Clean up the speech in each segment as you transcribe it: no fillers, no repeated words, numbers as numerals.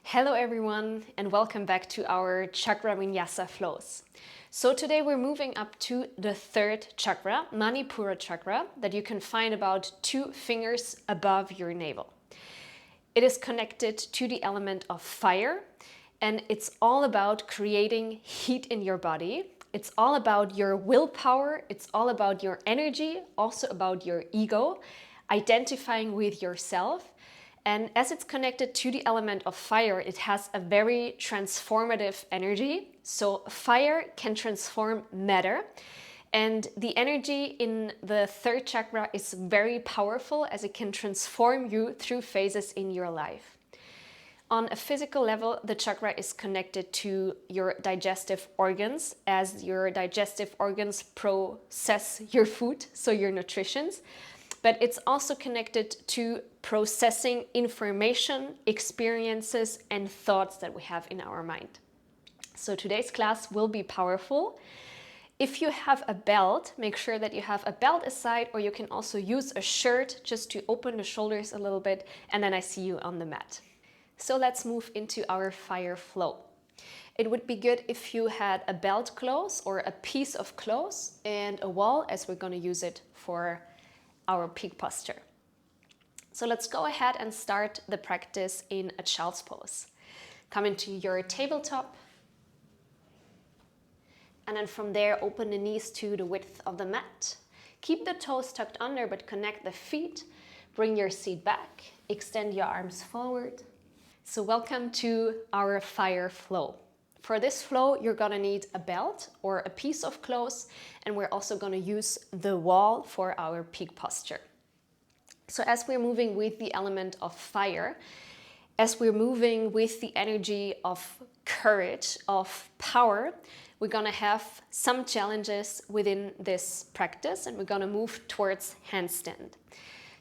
Hello everyone and welcome back to our Chakra Vinyasa flows. So today we're moving up to the third chakra, Manipura chakra, that you can find about 2 fingers above your navel. It is connected to the element of fire and it's all about creating heat in your body. It's all about your willpower, it's all about your energy, also about your ego, identifying with yourself. And as it's connected to the element of fire, it has a very transformative energy. So fire can transform matter. And the energy in the third chakra is very powerful as it can transform you through phases in your life. On a physical level, the chakra is connected to your digestive organs as your digestive organs process your food, so your nutritions. But it's also connected to processing information, experiences, and thoughts that we have in our mind. So today's class will be powerful. If you have a belt, make sure that you have a belt aside, or you can also use a shirt just to open the shoulders a little bit, and then I see you on the mat. So let's move into our fire flow. It would be good if you had a belt close or a piece of clothes and a wall, as we're going to use it for our peak posture. So let's go ahead and start the practice in a child's pose. Come into your tabletop, and then from there open the knees to the width of the mat. Keep the toes tucked under but connect the feet. Bring your seat back, extend your arms forward. So welcome to our fire flow. For this flow, you're gonna need a belt or a piece of clothes, and we're also gonna use the wall for our peak posture. So as we're moving with the element of fire, as we're moving with the energy of courage, of power, we're gonna have some challenges within this practice, and we're gonna move towards handstand.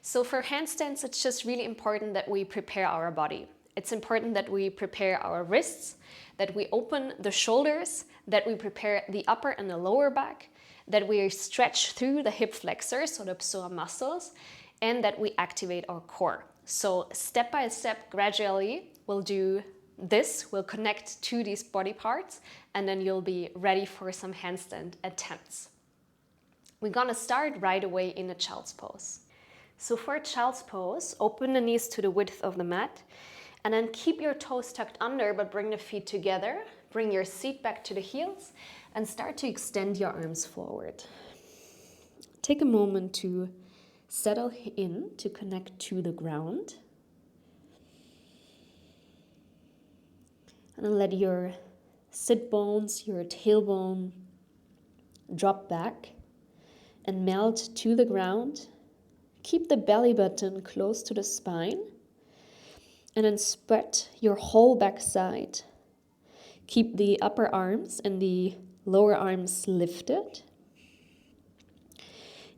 So for handstands, it's just really important that we prepare our body. It's important that we prepare our wrists, that we open the shoulders, that we prepare the upper and the lower back, that we stretch through the hip flexors, so the psoas muscles, and that we activate our core. So step by step, gradually, we'll do this, we'll connect to these body parts, and then you'll be ready for some handstand attempts. We're gonna start right away in a child's pose. So for a child's pose, open the knees to the width of the mat, and then keep your toes tucked under, but bring the feet together. Bring your seat back to the heels and start to extend your arms forward. Take a moment to settle in, to connect to the ground. And then let your sit bones, your tailbone drop back and melt to the ground. Keep the belly button close to the spine. And then spread your whole backside. Keep the upper arms and the lower arms lifted.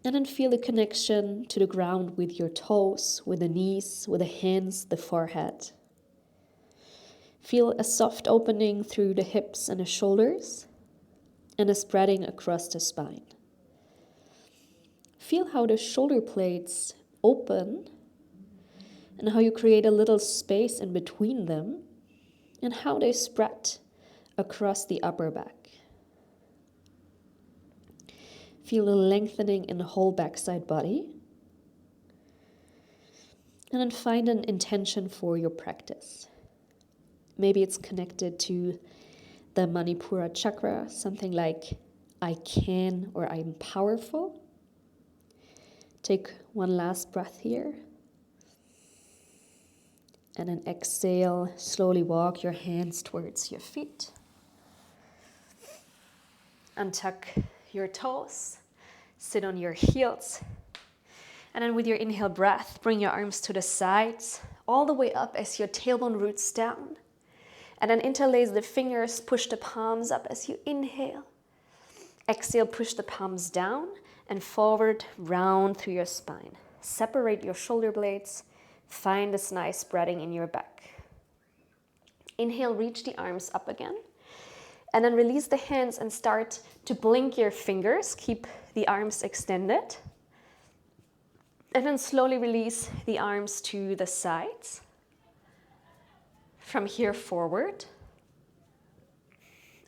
And then feel the connection to the ground with your toes, with the knees, with the hands, the forehead. Feel a soft opening through the hips and the shoulders, and a spreading across the spine. Feel how the shoulder blades open, and how you create a little space in between them, and how they spread across the upper back. Feel a lengthening in the whole backside body. And then find an intention for your practice. Maybe it's connected to the Manipura chakra, something like I can or I'm powerful. Take one last breath here. And then exhale, slowly walk your hands towards your feet. Untuck your toes, sit on your heels. And then with your inhale breath, bring your arms to the sides, all the way up as your tailbone roots down. And then interlace the fingers, push the palms up as you inhale. Exhale, push the palms down and forward, round through your spine. Separate your shoulder blades. Find this nice spreading in your back. Inhale, reach the arms up again. And then release the hands and start to blink your fingers. Keep the arms extended. And then slowly release the arms to the sides. from here forward.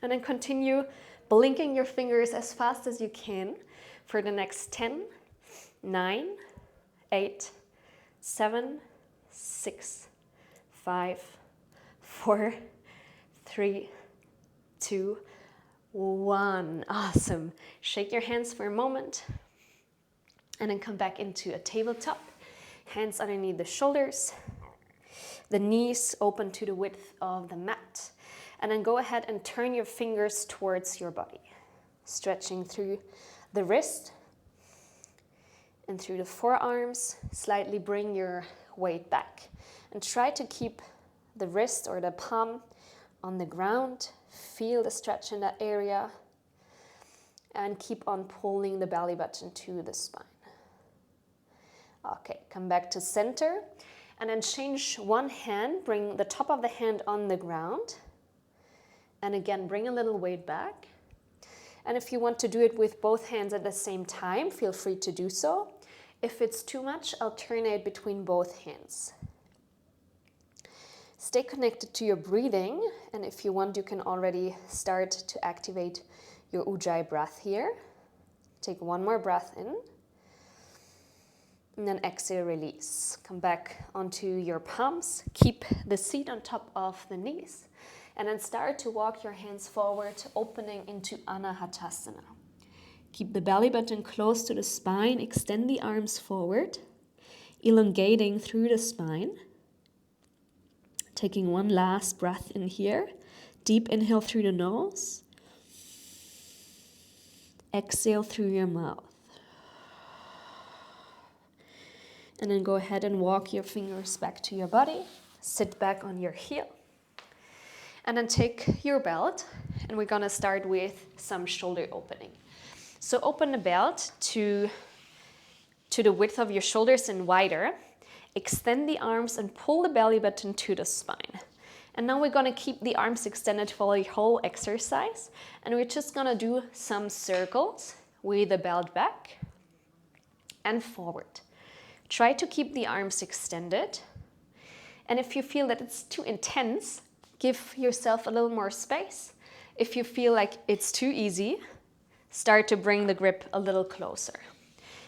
And then continue blinking your fingers as fast as you can for the next 10, 9, 8, 7, 6, 5, 4, 3, 2, 1. Awesome. Shake your hands for a moment and then come back into a tabletop. Hands underneath the shoulders, the knees open to the width of the mat. And then go ahead and turn your fingers towards your body, stretching through the wrist and through the forearms. Slightly bring your weight back and try to keep the wrist or the palm on the ground. Feel the stretch in that area and keep on pulling the belly button to the spine. Okay, come back to center and then change one hand. Bring the top of the hand on the ground. And again, bring a little weight back. And if you want to do it with both hands at the same time, feel free to do so. If it's too much, alternate between both hands. Stay connected to your breathing. And if you want, you can already start to activate your Ujjayi breath here. Take one more breath in. And then exhale, release. Come back onto your palms. Keep the seat on top of the knees. And then start to walk your hands forward, opening into Anahatasana. Keep the belly button close to the spine. Extend the arms forward, elongating through the spine. Taking one last breath in here. Deep inhale through the nose. Exhale through your mouth. And then go ahead and walk your fingers back to your body. Sit back on your heel. And then take your belt, and we're gonna start with some shoulder opening. So open the belt to the width of your shoulders and wider. Extend the arms and pull the belly button to the spine. And now we're gonna keep the arms extended for the whole exercise. And we're just gonna do some circles with the belt back and forward. Try to keep the arms extended. And if you feel that it's too intense, give yourself a little more space. If you feel like it's too easy, start to bring the grip a little closer.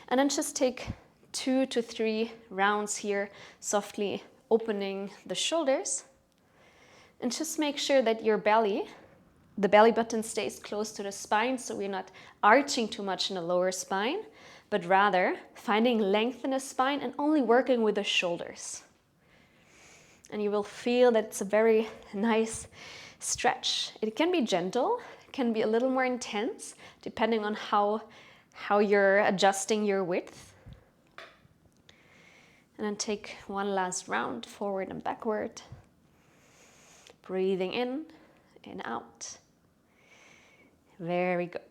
And then just take 2 to 3 rounds here, softly opening the shoulders. And just make sure that your belly, the belly button stays close to the spine, so we're not arching too much in the lower spine, but rather finding length in the spine and only working with the shoulders. And you will feel that it's a very nice stretch. It can be gentle, it can be a little more intense, depending on how you're adjusting your width. And then take one last round, forward and backward. Breathing in and out. Very good.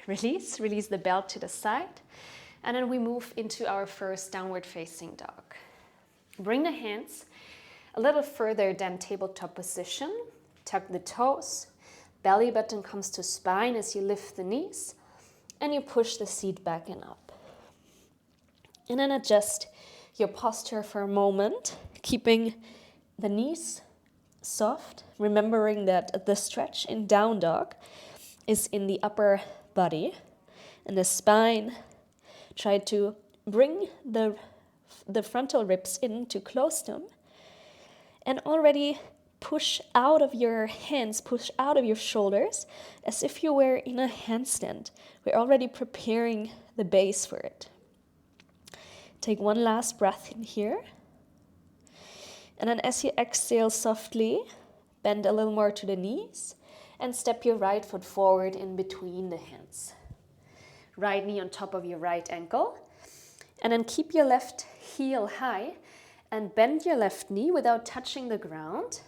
Release the belt to the side. And then we move into our first downward facing dog. Bring the hands a little further than tabletop position. Tuck the toes. Belly button comes to spine as you lift the knees. And you push the seat back and up. And then adjust your posture for a moment, keeping the knees soft, remembering that the stretch in down dog is in the upper body. And the spine, try to bring the frontal ribs in to close them. And already push out of your hands, push out of your shoulders, as if you were in a handstand. We're already preparing the base for it. Take one last breath in here. And then as you exhale softly, bend a little more to the knees and step your right foot forward in between the hands. Right knee on top of your right ankle. And then keep your left heel high and bend your left knee without touching the ground.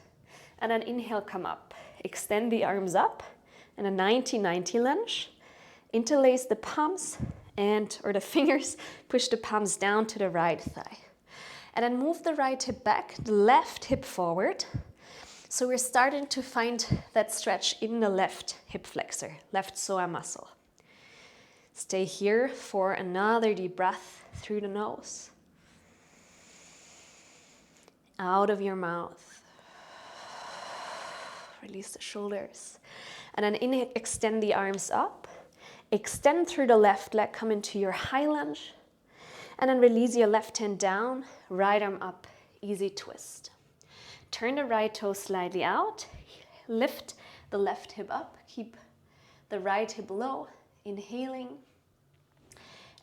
And then inhale, come up. Extend the arms up in a 90-90 lunge. Interlace the palms or the fingers, push the palms down to the right thigh. And then move the right hip back, the left hip forward. So we're starting to find that stretch in the left hip flexor, left psoas muscle. Stay here for another deep breath through the nose. Out of your mouth. Release the shoulders. And then inhale, extend the arms up. Extend through the left leg, come into your high lunge. And then release your left hand down, right arm up, easy twist. Turn the right toe slightly out. Lift the left hip up. Keep the right hip low. Inhaling.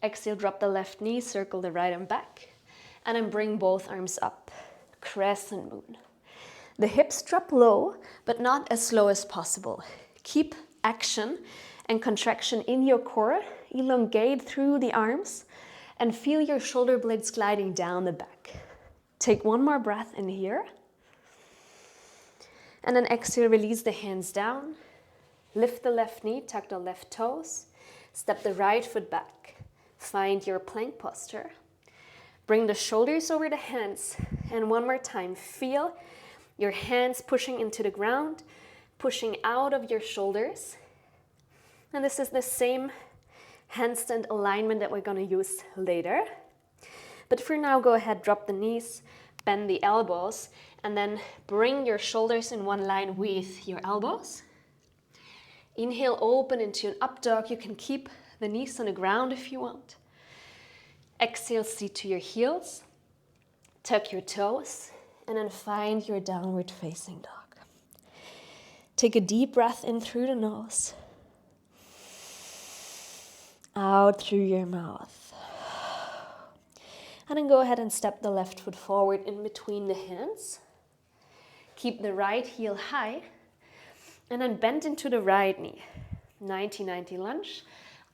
Exhale, drop the left knee, circle the right arm back. And then bring both arms up. Crescent moon. The hips drop low, but not as slow as possible. Keep action and contraction in your core. Elongate through the arms and feel your shoulder blades gliding down the back. Take one more breath in here. And then exhale, release the hands down. Lift the left knee, tuck the left toes. Step the right foot back. Find your plank posture. Bring the shoulders over the hands. And one more time, feel your hands pushing into the ground, pushing out of your shoulders. And this is the same handstand alignment that we're going to use later. But for now, go ahead, drop the knees, bend the elbows, and then bring your shoulders in one line with your elbows. Inhale, open into an up dog. You can keep the knees on the ground if you want. Exhale, seat to your heels. Tuck your toes, and then find your downward facing dog. Take a deep breath in through the nose. Out through your mouth. And then go ahead and step the left foot forward in between the hands. Keep the right heel high. And then bend into the right knee. 90-90 lunge.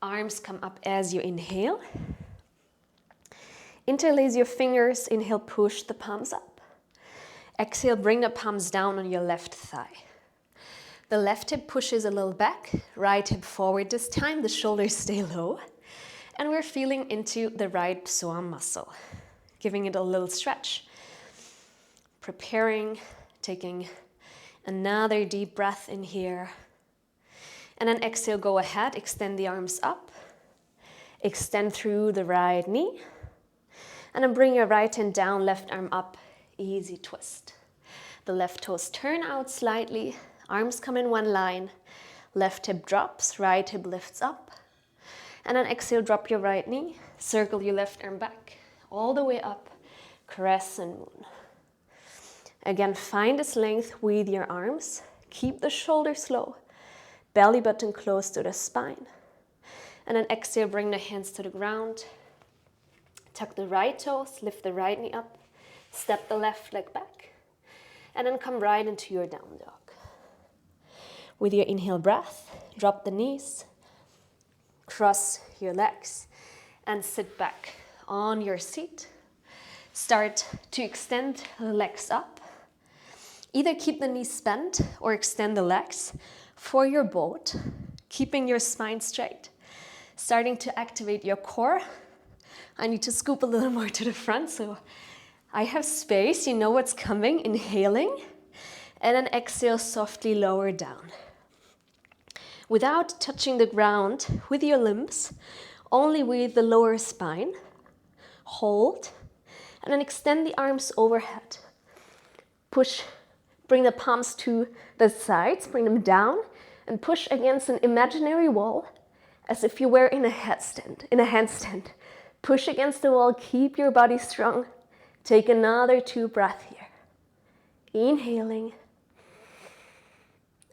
Arms come up as you inhale. Interlace your fingers. Inhale, push the palms up. Exhale, bring the palms down on your left thigh. The left hip pushes a little back, right hip forward this time, the shoulders stay low. And we're feeling into the right psoas muscle, giving it a little stretch. Preparing, taking another deep breath in here. And then exhale, go ahead, extend the arms up. Extend through the right knee. And then bring your right hand down, left arm up, easy twist. The left toes turn out slightly. Arms come in one line, left hip drops, right hip lifts up. And then exhale, drop your right knee, circle your left arm back, all the way up, crescent moon. Again, find this length with your arms, keep the shoulders low, belly button close to the spine. And then exhale, bring the hands to the ground, tuck the right toes, lift the right knee up, step the left leg back, and then come right into your down dog. With your inhale breath, drop the knees, cross your legs, and sit back on your seat. Start to extend the legs up. Either keep the knees bent or extend the legs for your boat, keeping your spine straight. Starting to activate your core. I need to scoop a little more to the front so I have space. You know what's coming. Inhaling. And then exhale, softly lower down. Without touching the ground with your limbs, only with the lower spine. Hold. And then extend the arms overhead. Push. Bring the palms to the sides. Bring them down. And push against an imaginary wall as if you were in a handstand. Push against the wall. Keep your body strong. Take another 2 breaths here. Inhaling.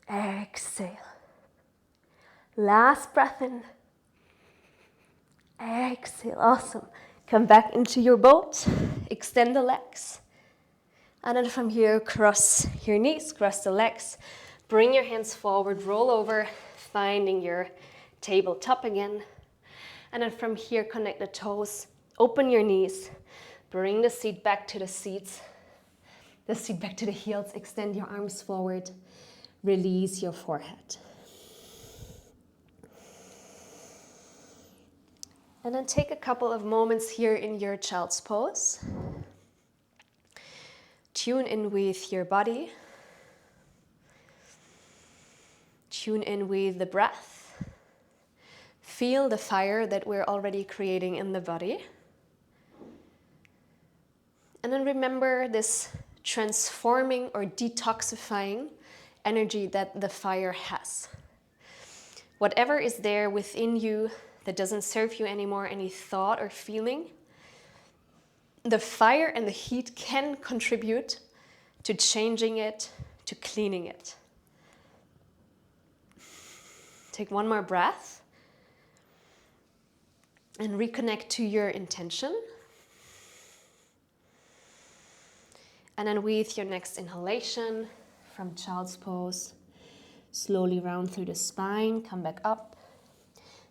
Exhale. Last breath in. Exhale. Awesome. Come back into your boat. Extend the legs. And then from here, cross your knees, cross the legs. Bring your hands forward, roll over, finding your tabletop again. And then from here, connect the toes, open your knees, bring the seat back to the seats, the seat back to the heels, extend your arms forward, release your forehead. And then take a couple of moments here in your child's pose. Tune in with your body. Tune in with the breath. Feel the fire that we're already creating in the body. And then remember this transforming or detoxifying energy that the fire has. Whatever is there within you that doesn't serve you anymore, any thought or feeling, the fire and the heat can contribute to changing it, to cleaning it. Take one more breath and reconnect to your intention. And then with your next inhalation from child's pose, slowly round through the spine, come back up,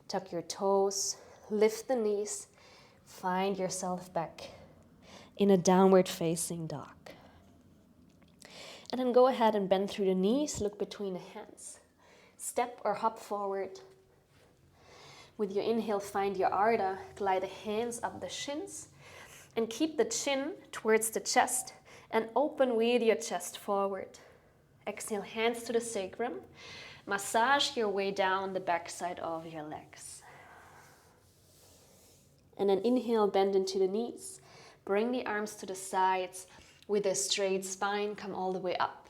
tuck your toes, lift the knees, find yourself back in a downward facing dog. And then go ahead and bend through the knees, look between the hands. Step or hop forward. With your inhale, find your Ardha, glide the hands up the shins, and keep the chin towards the chest and open with your chest forward. Exhale, hands to the sacrum. Massage your way down the backside of your legs. And then inhale, bend into the knees. Bring the arms to the sides with a straight spine. Come all the way up.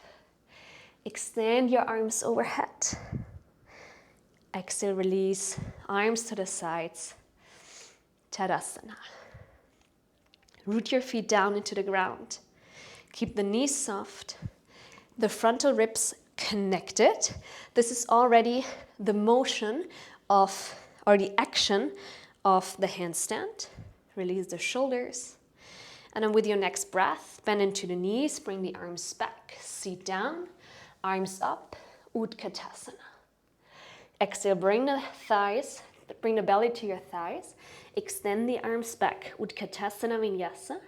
Extend your arms overhead. Exhale, release. Arms to the sides. Tadasana. Root your feet down into the ground. Keep the knees soft. The frontal ribs connected. This is already the motion of, or the action of the handstand. Release the shoulders. And then with your next breath, bend into the knees, bring the arms back, seat down, arms up, Utkatasana. Exhale, bring the belly to your thighs, extend the arms back, Utkatasana Vinyasa.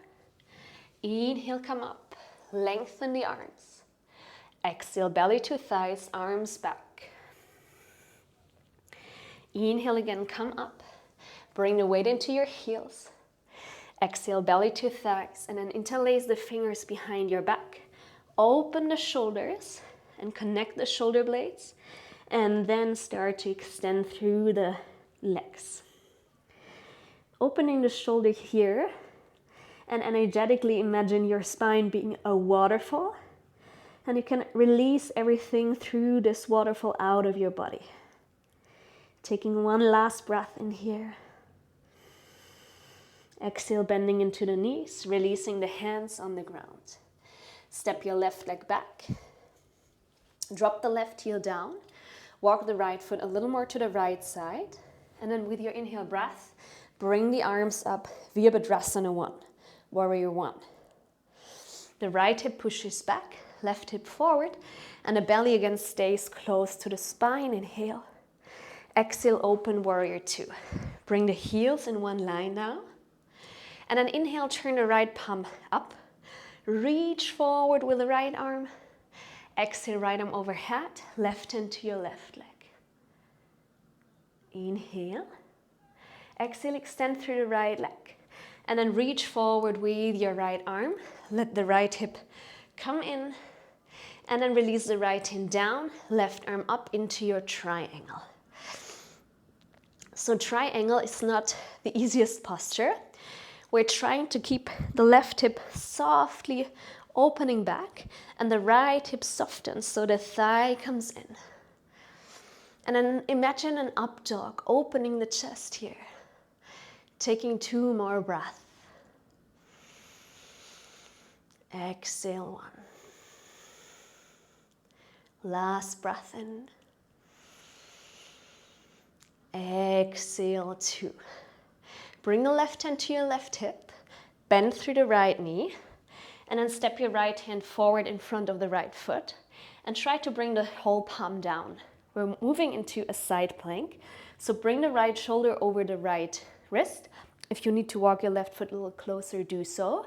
Inhale, come up, lengthen the arms. Exhale, belly to thighs, arms back. Inhale again, come up. Bring the weight into your heels. Exhale, belly to thighs, and then interlace the fingers behind your back. Open the shoulders and connect the shoulder blades, and then start to extend through the legs. Opening the shoulder here, and energetically imagine your spine being a waterfall, and you can release everything through this waterfall out of your body. Taking one last breath in here. Exhale, bending into the knees, releasing the hands on the ground. Step your left leg back. Drop the left heel down. Walk the right foot a little more to the right side. And then with your inhale breath, bring the arms up, Virabhadrasana 1, Warrior 1. The right hip pushes back, left hip forward, and the belly again stays close to the spine. Inhale. Exhale, open Warrior 2. Bring the heels in one line now. And then inhale, turn the right palm up. Reach forward with the right arm. Exhale, right arm overhead, left hand to your left leg. Inhale. Exhale, extend through the right leg. And then reach forward with your right arm. Let the right hip come in. And then release the right hand down, left arm up into your triangle. So triangle is not the easiest posture. We're trying to keep the left hip softly opening back and the right hip softens so the thigh comes in. And then imagine an up dog, opening the chest here. Taking 2 more breaths. Exhale 1. Last breath in. Exhale 2. Bring the left hand to your left hip, bend through the right knee, and then step your right hand forward in front of the right foot, and try to bring the whole palm down. We're moving into a side plank, so bring the right shoulder over the right wrist. If you need to walk your left foot a little closer, do so.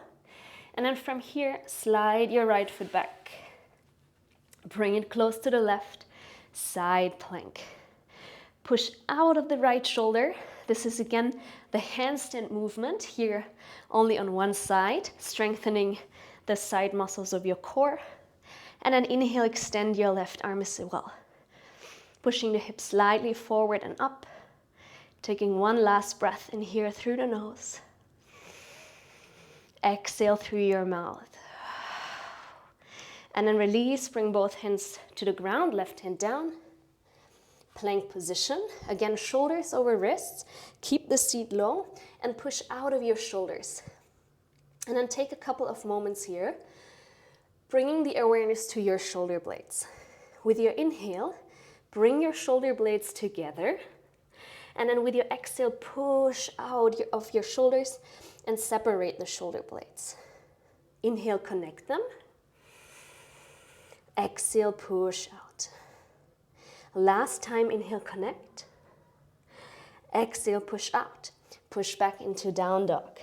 And then from here, slide your right foot back. Bring it close to the left, side plank. Push out of the right shoulder. This is again the handstand movement here, only on one side, strengthening the side muscles of your core. And then inhale, extend your left arm as well. Pushing the hips slightly forward and up. Taking one last breath in here through the nose. Exhale through your mouth. And then release, bring both hands to the ground, left hand down. Plank position. Again, shoulders over wrists. Keep the seat low and push out of your shoulders. And then take a couple of moments here, bringing the awareness to your shoulder blades. With your inhale, bring your shoulder blades together. And then with your exhale, push out of your shoulders and separate the shoulder blades. Inhale, connect them. Exhale, push out. Last time, inhale, connect. Exhale, push out. Push back into down dog.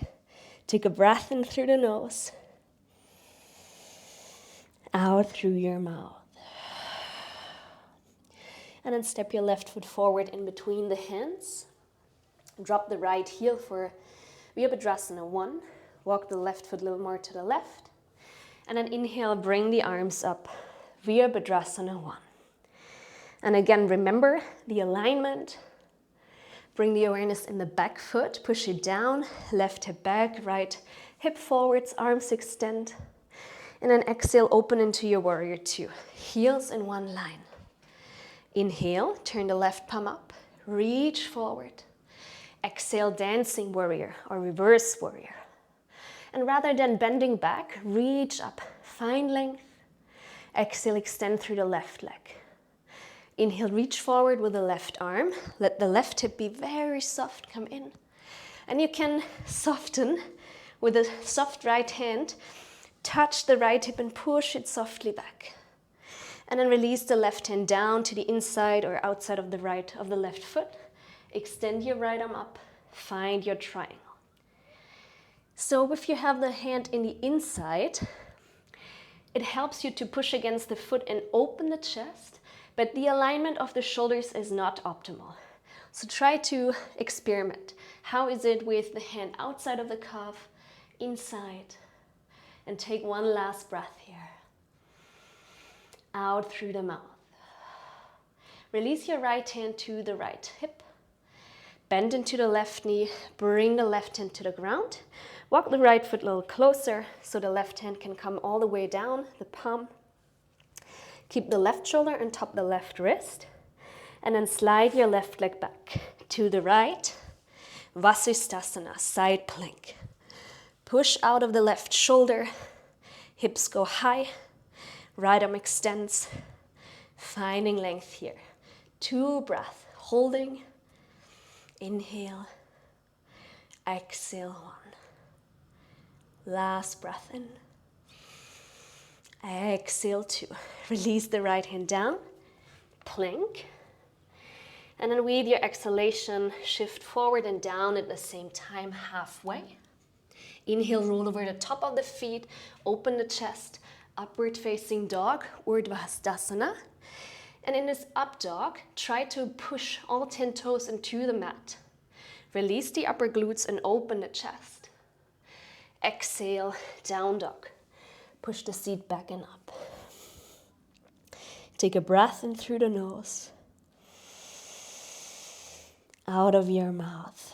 Take a breath in through the nose. Out through your mouth. And then step your left foot forward in between the hands. Drop the right heel for Virabhadrasana 1. Walk the left foot a little more to the left. And then inhale, bring the arms up. Virabhadrasana 1. And again, remember the alignment. Bring the awareness in the back foot. Push it down. Left hip back, right hip forwards, arms extend. And then exhale, open into your warrior 2. Heels in one line. Inhale, turn the left palm up. Reach forward. Exhale, dancing warrior or reverse warrior. And rather than bending back, reach up. Find length. Exhale, extend through the left leg. Inhale, reach forward with the left arm. Let the left hip be very soft, come in. And you can soften with a soft right hand. Touch the right hip and push it softly back. And then release the left hand down to the inside or outside of the left foot. Extend your right arm up. Find your triangle. So if you have the hand in the inside, it helps you to push against the foot and open the chest, but the alignment of the shoulders is not optimal. So try to experiment. How is it with the hand outside of the calf, inside? And take one last breath here. Out through the mouth. Release your right hand to the right hip. Bend into the left knee. Bring the left hand to the ground. Walk the right foot a little closer so the left hand can come all the way down, the palm. Keep the left shoulder on top of the left wrist. And then slide your left leg back to the right. Svadhisthana, side plank. Push out of the left shoulder. Hips go high. Right arm extends. Finding length here. 2 breaths. Holding. Inhale. Exhale 1. Last breath in. Exhale 2. Release the right hand down. Plank. And then with your exhalation, shift forward and down at the same time, halfway. Inhale, roll over the top of the feet. Open the chest. Upward facing dog, Urdhva. And in this up dog, try to push all 10 toes into the mat. Release the upper glutes and open the chest. Exhale, down dog. Push the seat back and up. Take a breath in through the nose. Out of your mouth.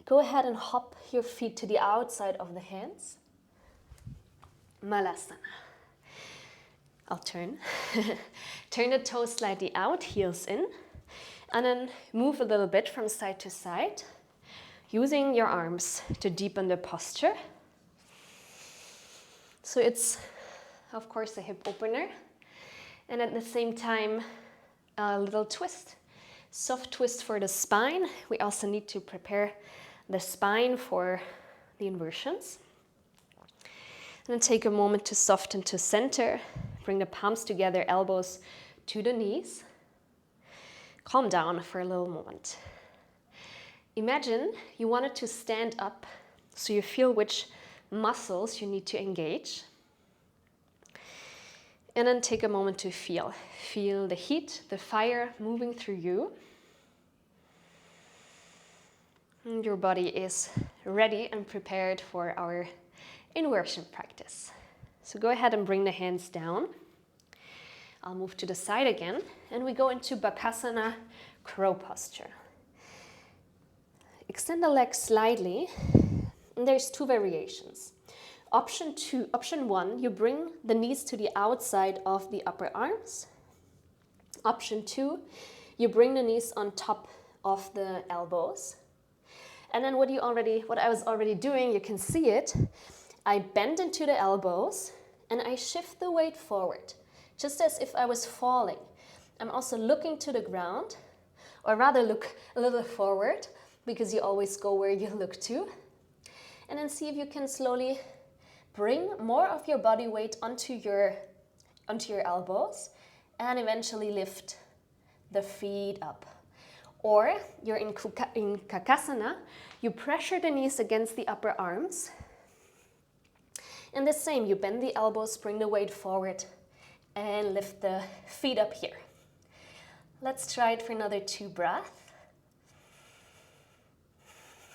Go ahead and hop your feet to the outside of the hands. Malasana. I'll turn. Turn the toes slightly out, heels in. And then move a little bit from side to side, using your arms to deepen the posture. So it's, of course, a hip opener. And at the same time, a little twist. Soft twist for the spine. We also need to prepare the spine for the inversions. And then take a moment to soften to center. Bring the palms together, elbows to the knees. Calm down for a little moment. Imagine you wanted to stand up so you feel which muscles you need to engage. And then take a moment to feel. Feel the heat, the fire moving through you. And your body is ready and prepared for our inversion practice. So go ahead and bring the hands down. I'll move to the side again, and we go into Bakasana, crow posture. Extend the legs slightly, and there's 2 variations. Option 1, you bring the knees to the outside of the upper arms. Option 2, you bring the knees on top of the elbows. And then what I was already doing, you can see it. I bend into the elbows and I shift the weight forward, just as if I was falling. I'm also looking to the ground, or rather look a little forward, because you always go where you look to. And then see if you can slowly bring more of your body weight onto your elbows and eventually lift the feet up. Or you're in Kakasana, you pressure the knees against the upper arms. And the same, you bend the elbows, bring the weight forward, and lift the feet up here. Let's try it for another 2 breaths.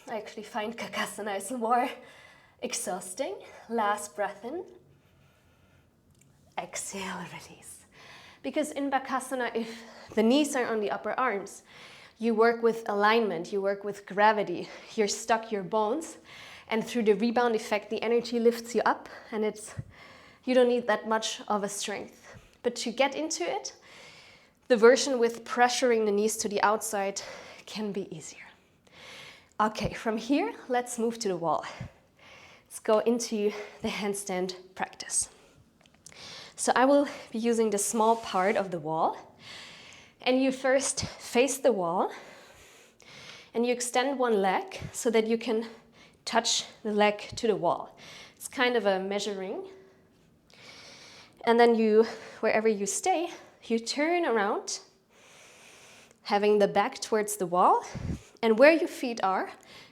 I actually find Kakasana is more exhausting. Last breath in. Exhale, release. Because in Bakasana, if the knees are on the upper arms, you work with alignment, you work with gravity, you're stuck your bones, and through the rebound effect, the energy lifts you up, and you don't need that much of a strength. But to get into it, the version with pressuring the knees to the outside can be easier. Okay, from here, let's move to the wall. Let's go into the handstand practice. So I will be using the small part of the wall. And you first face the wall. And you extend one leg so that you can touch the leg to the wall. It's kind of a measuring. And then wherever you stay, you turn around, having the back towards the wall. And where your feet are,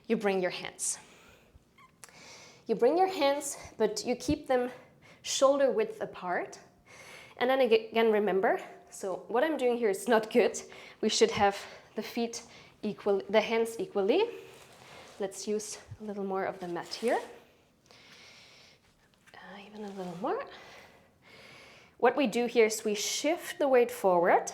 you bring your hands. You bring your hands, but you keep them shoulder width apart. And then again, remember, so what I'm doing here is not good. We should have the hands equally. Let's use a little more of the mat here. Even a little more. What we do here is we shift the weight forward.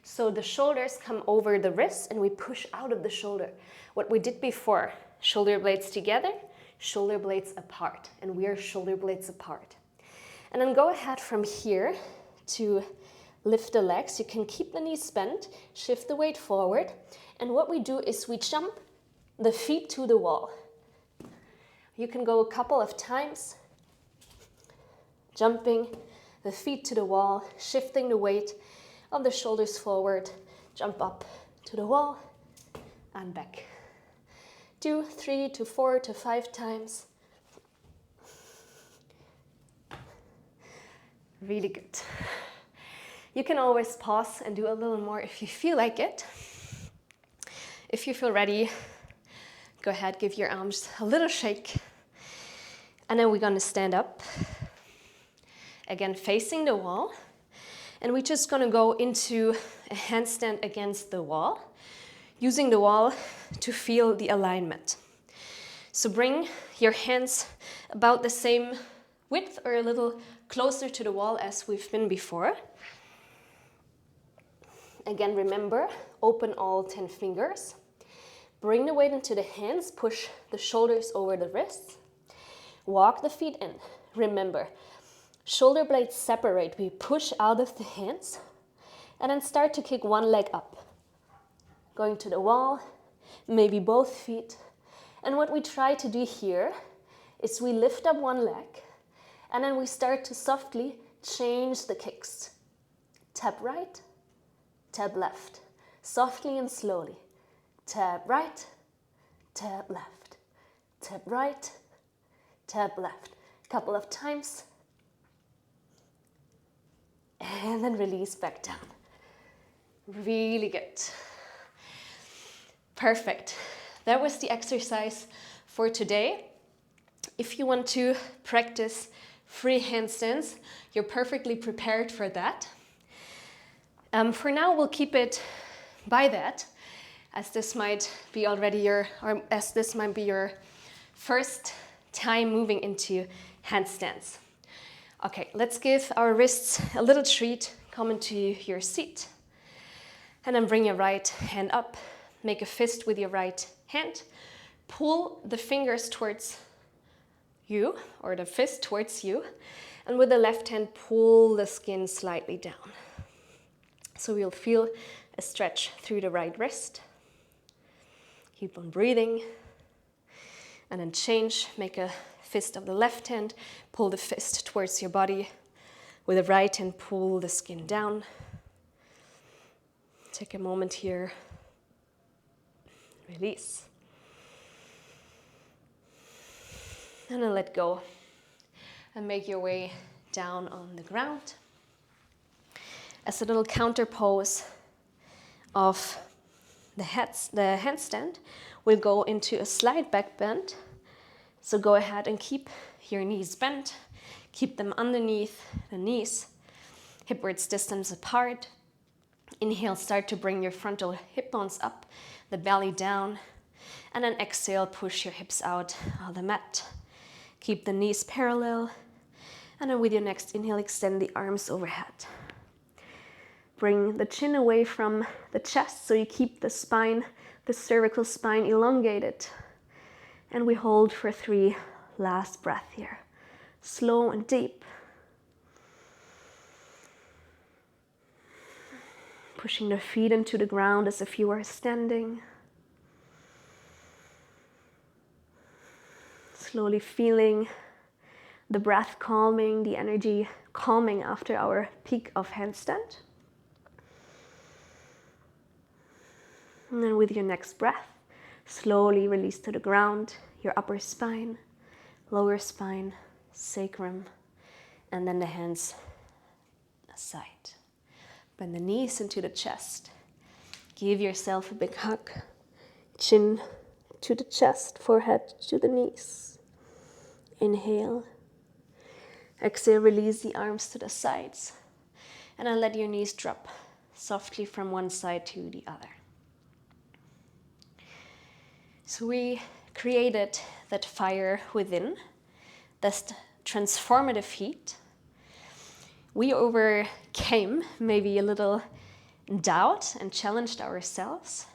So the shoulders come over the wrists and we push out of the shoulder. What we did before, shoulder blades together, shoulder blades apart, and we are shoulder blades apart. And then go ahead from here to lift the legs. You can keep the knees bent, shift the weight forward, and what we do is we jump the feet to the wall. You can go a couple of times, jumping the feet to the wall, shifting the weight of the shoulders forward, jump up to the wall and back. 2, 3 to 4 to 5 times. Really good. You can always pause and do a little more if you feel like it. If you feel ready, go ahead, give your arms a little shake. And then we're going to stand up. Again, facing the wall. And we're just going to go into a handstand against the wall, using the wall to feel the alignment. So bring your hands about the same width or a little closer to the wall as we've been before. Again, remember, open all 10 fingers. Bring the weight into the hands, push the shoulders over the wrists. Walk the feet in. Remember, shoulder blades separate. We push out of the hands and then start to kick one leg up. Going to the wall, maybe both feet. And what we try to do here is we lift up one leg and then we start to softly change the kicks. Tap right, tap left. Softly and slowly. Tap right, tap left. Tap right, tap left. Couple of times. And then release back down. Really good. Perfect. That was the exercise for today. If you want to practice free handstands, you're perfectly prepared for that. For now, we'll keep it by that, as this might be your first time moving into handstands. Okay, let's give our wrists a little treat. Come into your seat. And then bring your right hand up. Make a fist with your right hand. Pull the fingers towards you, or the fist towards you, and with the left hand pull the skin slightly down. So you'll feel a stretch through the right wrist. Keep on breathing, and then change, make a fist of the left hand, pull the fist towards your body. With the right hand, pull the skin down. Take a moment here, release. And then let go and make your way down on the ground. As a little counter pose of the handstand, we'll go into a slight back bend. So go ahead and keep your knees bent. Keep them underneath the knees, hip width distance apart. Inhale, start to bring your frontal hip bones up, the belly down. And then exhale, push your hips out of the mat. Keep the knees parallel. And then with your next inhale, extend the arms overhead. Bring the chin away from the chest so you keep the spine, the cervical spine elongated. And we hold for 3 last breath here. Slow and deep. Pushing the feet into the ground as if you were standing. Slowly feeling the breath calming, the energy calming after our peak of handstand. And then with your next breath, slowly release to the ground your upper spine, lower spine, sacrum, and then the hands aside. Bend the knees into the chest. Give yourself a big hug. Chin to the chest, forehead to the knees. Inhale. Exhale, release the arms to the sides. And then let your knees drop softly from one side to the other. So we created that fire within, that transformative heat. We overcame maybe a little doubt and challenged ourselves.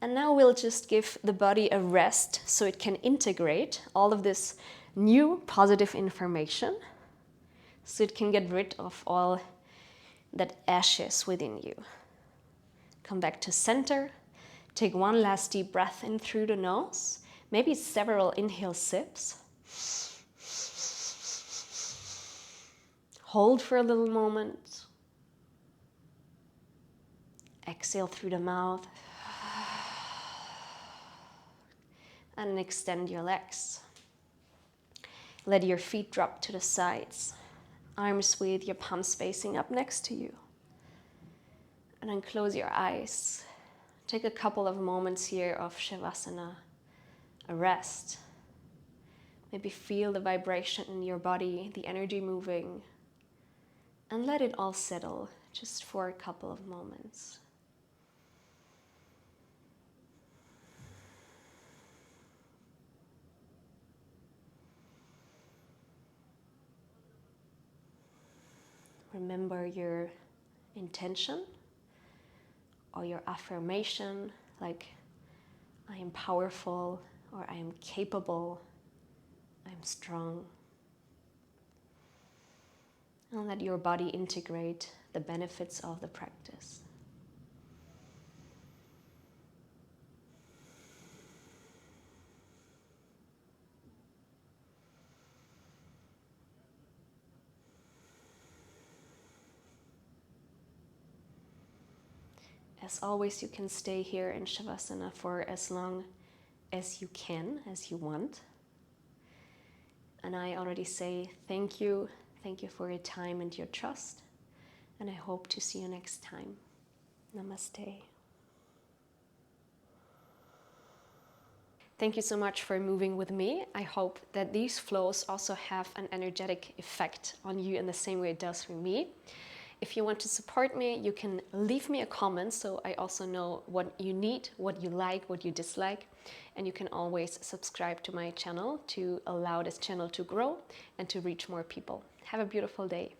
And now we'll just give the body a rest so it can integrate all of this new positive information, so it can get rid of all that ashes within you. Come back to center. Take one last deep breath in through the nose, maybe several inhale sips. Hold for a little moment. Exhale through the mouth. And extend your legs. Let your feet drop to the sides. Arms with your palms facing up next to you. And then close your eyes. Take a couple of moments here of Shavasana, a rest. Maybe feel the vibration in your body, the energy moving. And let it all settle just for a couple of moments. Remember your intention or your affirmation, like I am powerful, or I am capable, I'm strong. And let your body integrate the benefits of the practice. As always, you can stay here in Shavasana for as long as you can, as you want. And I already say thank you for your time and your trust. And I hope to see you next time. Namaste. Thank you so much for moving with me. I hope that these flows also have an energetic effect on you in the same way it does for me. If you want to support me, you can leave me a comment so I also know what you need, what you like, what you dislike. And you can always subscribe to my channel to allow this channel to grow and to reach more people. Have a beautiful day.